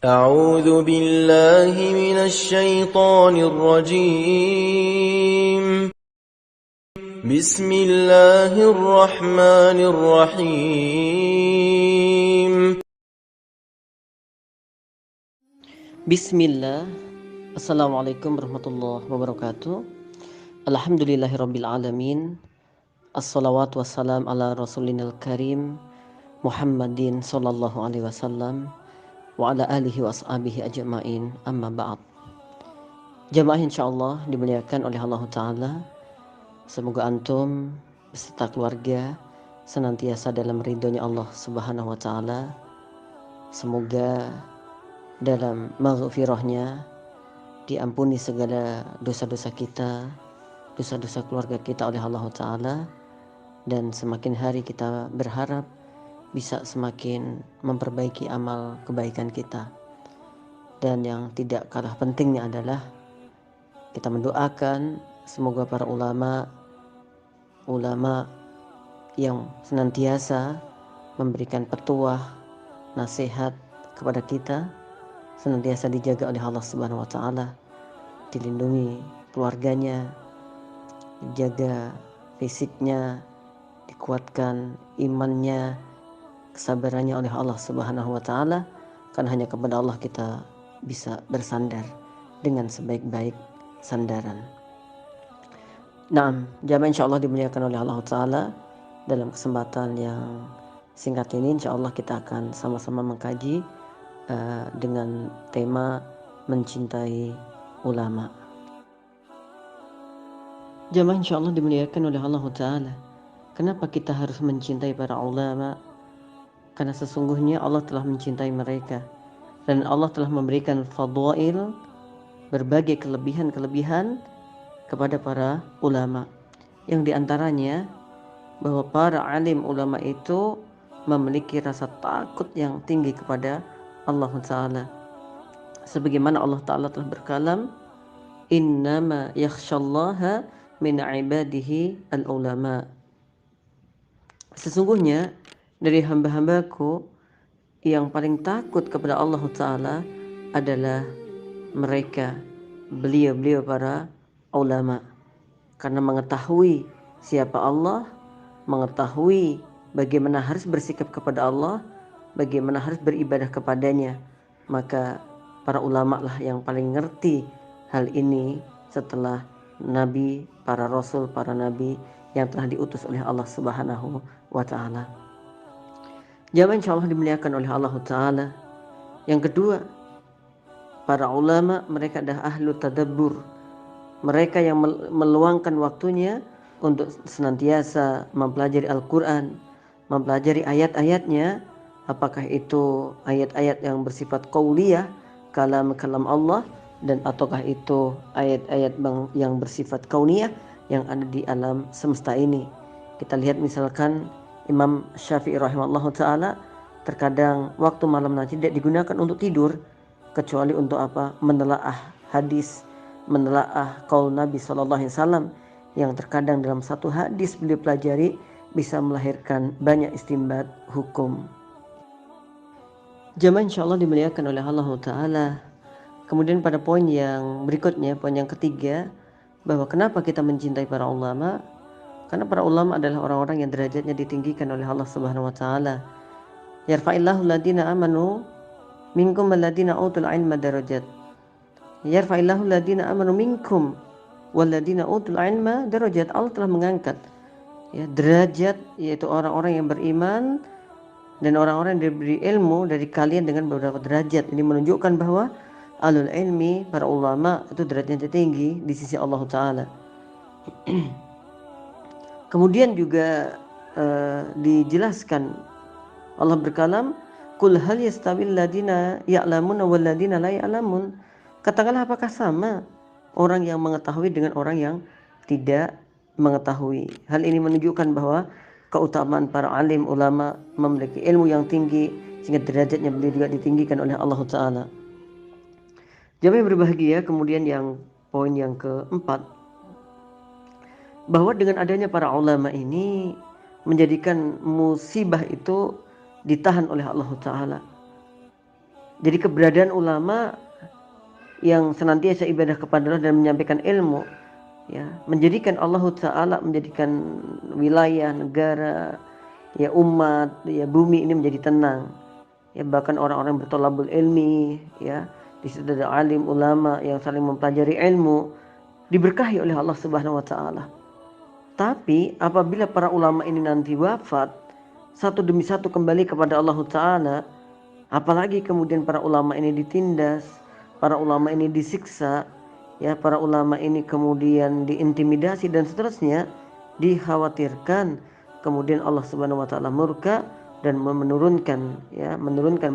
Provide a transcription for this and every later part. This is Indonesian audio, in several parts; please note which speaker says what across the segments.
Speaker 1: أعوذ بالله من الشيطان الرجيم بسم الله الرحمن الرحيم
Speaker 2: Bismillah. Assalamualaikum warahmatullahi wabarakatuh. Alhamdulillahirabbil alamin. Assalawatu wassalam ala Rasulinal Karim Muhammadin sallallahu alaihi wasallam wa ala alihi wa ashabihi ajmain. Amma ba'd. Jamaah insyaallah dimuliakan oleh Allah taala. Semoga antum beserta keluarga senantiasa dalam ridhonya Allah Subhanahu wa taala. Semoga dalam maghfirahnya diampuni segala dosa-dosa kita, dosa-dosa keluarga kita oleh Allah Ta'ala, dan semakin hari kita berharap bisa semakin memperbaiki amal kebaikan kita. Dan yang tidak kalah pentingnya adalah kita mendoakan semoga para ulama yang senantiasa memberikan petuah, nasihat kepada kita senantiasa dijaga oleh Allah Subhanahu wa taala, dilindungi keluarganya, dijaga fisiknya, dikuatkan imannya, kesabarannya oleh Allah Subhanahu wa taala, karena hanya kepada Allah kita bisa bersandar dengan sebaik-baik sandaran. Nah, jamaah insyaallah dimuliakan oleh Allah taala. Dalam kesempatan yang singkat ini insyaallah kita akan sama-sama mengkaji dengan tema mencintai ulama. Jamaah insyaallah dimuliakan oleh Allah Ta'ala. Kenapa kita harus mencintai para ulama? Karena sesungguhnya Allah telah mencintai mereka, dan Allah telah memberikan fadhail, berbagai kelebihan-kelebihan kepada para ulama, yang diantaranya bahwa para alim ulama itu memiliki rasa takut yang tinggi kepada Allah Ta'ala. Sebagaimana Allah Ta'ala telah berkalam, innama yakhshallaha min ibadihi al-ulama. Sesungguhnya dari hamba-hambaku yang paling takut kepada Allah Ta'ala adalah mereka, beliau para ulama, karena mengetahui siapa Allah, mengetahui bagaimana harus bersikap kepada Allah, bagaimana harus beribadah kepadanya, maka para ulama lah yang paling ngerti hal ini setelah nabi, para rasul, para nabi yang telah diutus oleh Allah Subhanahu wa taala. Jamaah insyaallah dimuliakan oleh Allah taala. Yang kedua, para ulama mereka adalah ahlu tadabbur. Mereka yang meluangkan waktunya untuk senantiasa mempelajari Al-Qur'an, mempelajari ayat-ayatnya, apakah itu ayat-ayat yang bersifat qauliyah, kalam Allah, dan ataukah itu ayat-ayat yang bersifat kauniyah yang ada di alam semesta ini. Kita lihat misalkan Imam Syafi'i rahimahullah ta'ala, terkadang waktu malam nanti tidak digunakan untuk tidur, kecuali untuk apa? Menelaah hadis, menelaah qaul Nabi SAW, yang terkadang dalam satu hadis beliau pelajari bisa melahirkan banyak istinbat hukum. Jamaah insyaallah dimuliakan oleh Allah Ta'ala. Kemudian pada poin yang berikutnya, poin yang ketiga, bahwa kenapa kita mencintai para ulama? Karena para ulama adalah orang-orang yang derajatnya ditinggikan oleh Allah Subhanahu wa taala. Yarfa'illahu alladziina amanu minkum walladziina utul ilma darajat. Yarfa'illahu alladziina amanu minkum walladziina utul ilma darajat. Allah telah mengangkat derajat, yaitu orang-orang yang beriman dan orang-orang yang diberi ilmu dari kalian dengan beberapa derajat. Ini menunjukkan bahwa alul ilmi, para ulama itu derajatnya tinggi di sisi Allah Ta'ala. Kemudian juga dijelaskan, Allah berkalam, Qul hal yastawil ladina ya'lamun wal ladina la ya'lamun. Katakanlah, apakah sama orang yang mengetahui dengan orang yang tidak mengetahui? Hal ini menunjukkan bahwa keutamaan para alim ulama memiliki ilmu yang tinggi, sehingga derajatnya beliau juga ditinggikan oleh Allah Ta'ala. Jamaah yang berbahagia, kemudian yang poin yang keempat, bahwa dengan adanya para ulama ini menjadikan musibah itu ditahan oleh Allah Ta'ala. Jadi keberadaan ulama yang senantiasa ibadah kepada Allah dan menyampaikan ilmu, ya, menjadikan Allah Ta'ala, menjadikan wilayah, negara, ya, umat, ya, bumi ini menjadi tenang. Ya, bahkan orang-orang bertolabul ilmi, ya, di situ ada alim ulama yang saling mempelajari ilmu, diberkahi oleh Allah Subhanahu wa taala. Tapi apabila para ulama ini nanti wafat, satu demi satu kembali kepada Allah Ta'ala, apalagi kemudian para ulama ini ditindas, para ulama ini disiksa, ya, para ulama ini kemudian diintimidasi dan seterusnya, dikhawatirkan kemudian Allah Subhanahu wa taala murka dan menurunkan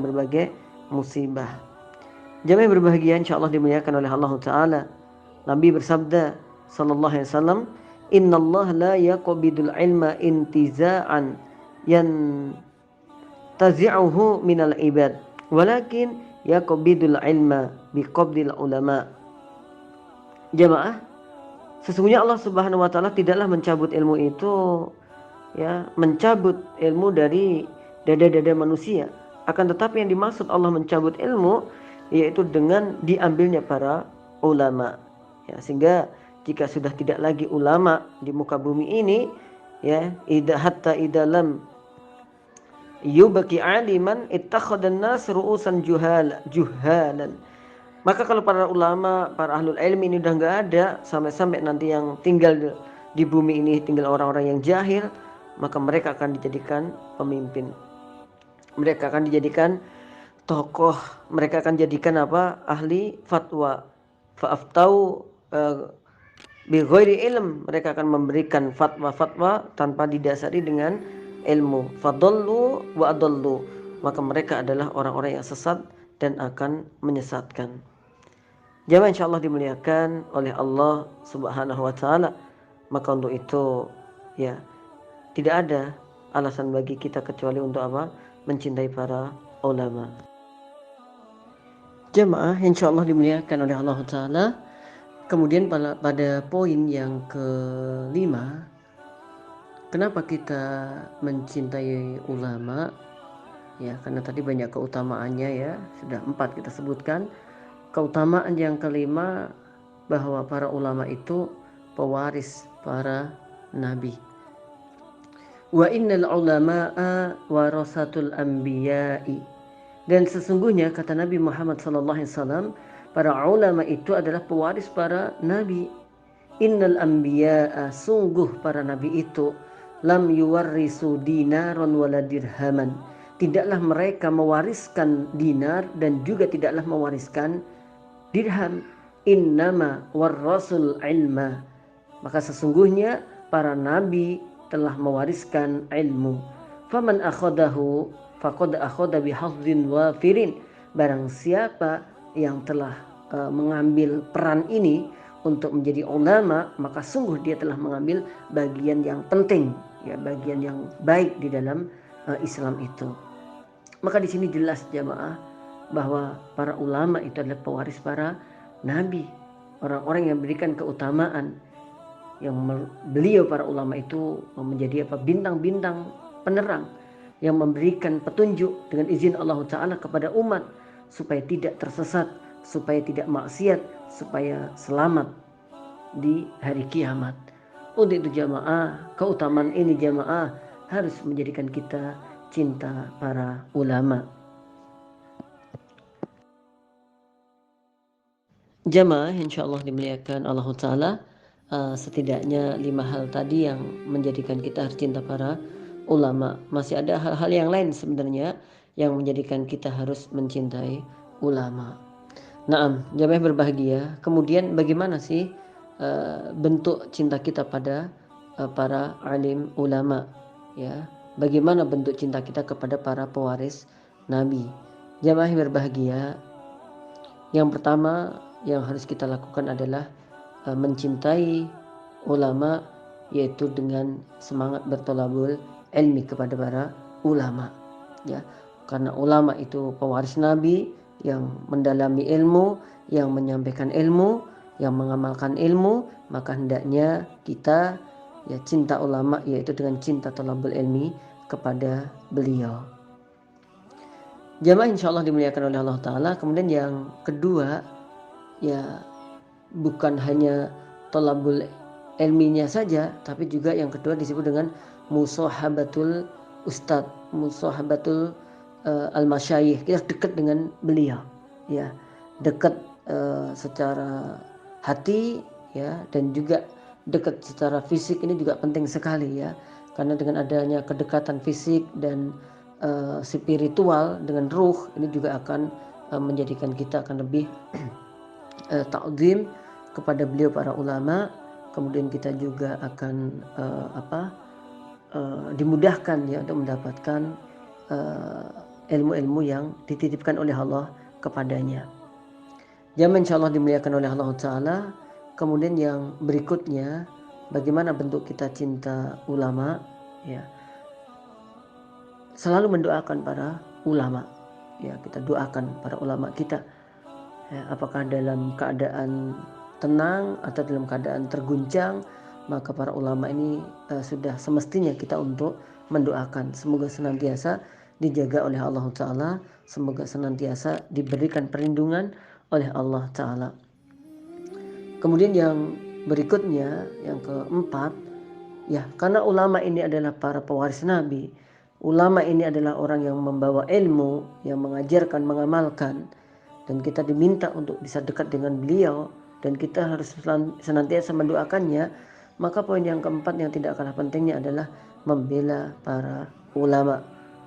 Speaker 2: berbagai musibah. Jamaah yang berbahagia, insyaallah dimuliakan oleh Allah Ta'ala. Nabi bersabda sallallahu alaihi wasallam, "Innallaha la yaqbidul ilma intiza'an yantazi'uhu minal ibad, walakin yaqbidul ilma biqabdil ulama." Jamaah, sesungguhnya Allah Subhanahu wa taala tidaklah mencabut ilmu itu, ya, mencabut ilmu dari dada-dada manusia. Akan tetapi yang dimaksud Allah mencabut ilmu yaitu dengan diambilnya para ulama. Ya, sehingga jika sudah tidak lagi ulama di muka bumi ini, ya, hatta idalam yubaki aliman ittakhadhan nas ru'usan juhalan. Maka kalau para ulama, para ahlul ilmi ini udah nggak ada, sampai-sampai nanti yang tinggal di bumi ini tinggal orang-orang yang jahil, maka mereka akan dijadikan pemimpin. Mereka akan dijadikan tokoh, mereka akan jadikan ahli fatwa. Fa'aftau bi ghairi ilm, mereka akan memberikan fatwa-fatwa tanpa didasari dengan ilmu. Fadallu wa adallu, maka mereka adalah orang-orang yang sesat dan akan menyesatkan. Jamaah insyaallah dimuliakan oleh Allah Subhanahu wa taala. Maka untuk itu, ya, tidak ada alasan bagi kita kecuali untuk mencintai para ulama. Jamaah insyaallah dimuliakan oleh Allah Ta'ala. Kemudian pada poin yang kelima, kenapa kita mencintai ulama? Ya, karena tadi banyak keutamaannya, ya, sudah 4 kita sebutkan. Keutamaan yang kelima, bahwa para ulama itu pewaris para nabi. Wa innal ulama'a warasatul anbiya'i. Dan sesungguhnya kata Nabi Muhammad SAW, para ulama itu adalah pewaris para nabi. Innal anbiya'a, sungguh para nabi itu, lam yuwarrisu dinaron wala dirhaman, tidaklah mereka mewariskan dinar dan juga tidaklah mewariskan dirham. Innama warrasul ilma, maka sesungguhnya para nabi telah mewariskan ilmu. Faman akhadahu faqad akhadha bihazzin wafirin, barang siapa yang telah mengambil peran ini untuk menjadi ulama, maka sungguh dia telah mengambil bagian yang penting, ya, bagian yang baik di dalam Islam itu. Maka di sini jelas jamaah bahwa para ulama itu adalah pewaris para nabi, orang-orang yang memberikan keutamaan, yang beliau para ulama itu menjadi bintang-bintang penerang yang memberikan petunjuk dengan izin Allah Ta'ala kepada umat supaya tidak tersesat, supaya tidak maksiat, supaya selamat di hari kiamat. Untuk itu jamaah, keutamaan ini jamaah harus menjadikan kita cinta para ulama. Jamaah insyaallah dimuliakan Allah Ta'ala. Setidaknya 5 hal tadi yang menjadikan kita harus cinta para ulama. Masih ada hal-hal yang lain sebenarnya yang menjadikan kita harus mencintai ulama. Naam, jamaah berbahagia. Kemudian bagaimana sih bentuk cinta kita pada para alim ulama, ya? Bagaimana bentuk cinta kita kepada para pewaris nabi? Jamaah berbahagia, yang pertama yang harus kita lakukan adalah mencintai ulama, yaitu dengan semangat bertolabul ilmi kepada para ulama, ya, karena ulama itu pewaris nabi yang mendalami ilmu, yang menyampaikan ilmu, yang mengamalkan ilmu. Maka hendaknya kita, ya, cinta ulama, yaitu dengan cinta tolabul ilmi kepada beliau. Jamaah insya Allah dimuliakan oleh Allah Ta'ala. Kemudian yang kedua, ya bukan hanya thalabul ilminya saja, tapi juga yang kedua disebut dengan musahabatul ustad, musahabatul al-masyayikh. Kita dekat dengan beliau, ya, dekat secara hati, ya, dan juga dekat secara fisik. Ini juga penting sekali, ya, karena dengan adanya kedekatan fisik dan spiritual dengan ruh, ini juga akan menjadikan kita akan lebih ta'zim kepada beliau para ulama. Kemudian kita juga akan dimudahkan, ya, untuk mendapatkan ilmu-ilmu yang dititipkan oleh Allah kepadanya. Jamaah insyaallah dimuliakan oleh Allah Ta'ala. Kemudian yang berikutnya, bagaimana bentuk kita cinta ulama, ya, selalu mendoakan para ulama, ya, kita doakan para ulama kita, ya, apakah dalam keadaan tenang atau dalam keadaan terguncang, maka para ulama ini sudah semestinya kita untuk mendoakan semoga senantiasa dijaga oleh Allah Ta'ala, semoga senantiasa diberikan perlindungan oleh Allah Ta'ala. Kemudian yang berikutnya, yang keempat, ya, karena ulama ini adalah para pewaris Nabi, ulama ini adalah orang yang membawa ilmu, yang mengajarkan, mengamalkan, dan kita diminta untuk bisa dekat dengan beliau, dan kita harus senantiasa mendoakannya. Maka poin yang keempat yang tidak kalah pentingnya adalah membela para ulama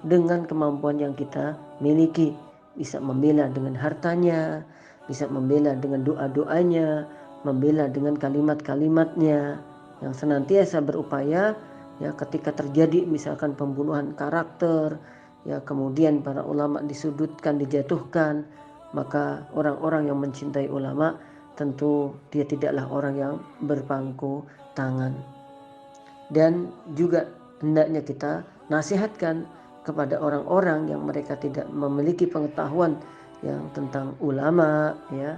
Speaker 2: dengan kemampuan yang kita miliki. Bisa membela dengan hartanya, bisa membela dengan doa-doanya, membela dengan kalimat-kalimatnya, yang senantiasa berupaya, ya, ketika terjadi misalkan pembunuhan karakter, ya, kemudian para ulama disudutkan, dijatuhkan, maka orang-orang yang mencintai ulama tentu dia tidaklah orang yang berpangku tangan. Dan juga hendaknya kita nasihatkan kepada orang-orang yang mereka tidak memiliki pengetahuan yang tentang ulama, ya,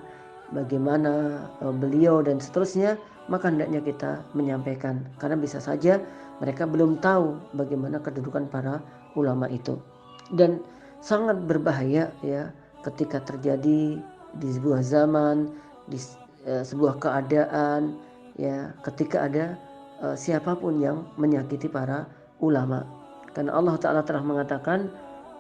Speaker 2: bagaimana beliau dan seterusnya, maka hendaknya kita menyampaikan, karena bisa saja mereka belum tahu bagaimana kedudukan para ulama itu. Dan sangat berbahaya, ya, ketika terjadi di sebuah zaman, di sebuah keadaan, ya, ketika ada siapapun yang menyakiti para ulama. Karena Allah Ta'ala telah mengatakan,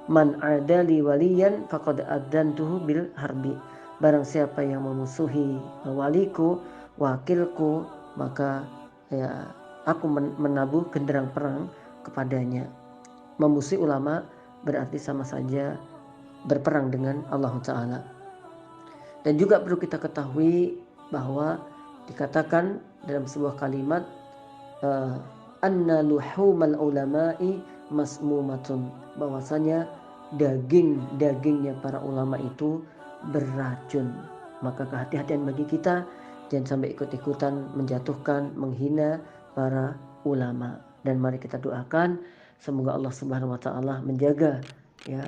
Speaker 2: man adali waliyan faqad adantuhu bil harbi. Barang siapa yang memusuhi waliku, wakilku, maka, ya, aku menabuh genderang perang kepadanya. Memusuhi ulama berarti sama saja berperang dengan Allah Ta'ala. Dan juga perlu kita ketahui bahwa dikatakan dalam sebuah kalimat, anna luhumal ulama'i masmumatun, bahwasanya dagingnya para ulama itu beracun. Maka kehati-hatian bagi kita, jangan sampai ikut-ikutan menjatuhkan, menghina para ulama. Dan mari kita doakan semoga Allah Subhanahu wa Ta'ala menjaga, ya,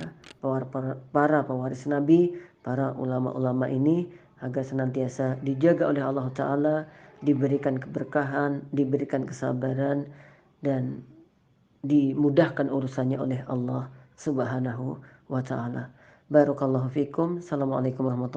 Speaker 2: para pewaris Nabi, para ulama-ulama ini, agar senantiasa dijaga oleh Allah Ta'ala, diberikan keberkahan, diberikan kesabaran, dan dimudahkan urusannya oleh Allah Subhanahu wa Ta'ala. Barakallahu fikum. Assalamualaikum warahmatullahi wabarakatuh.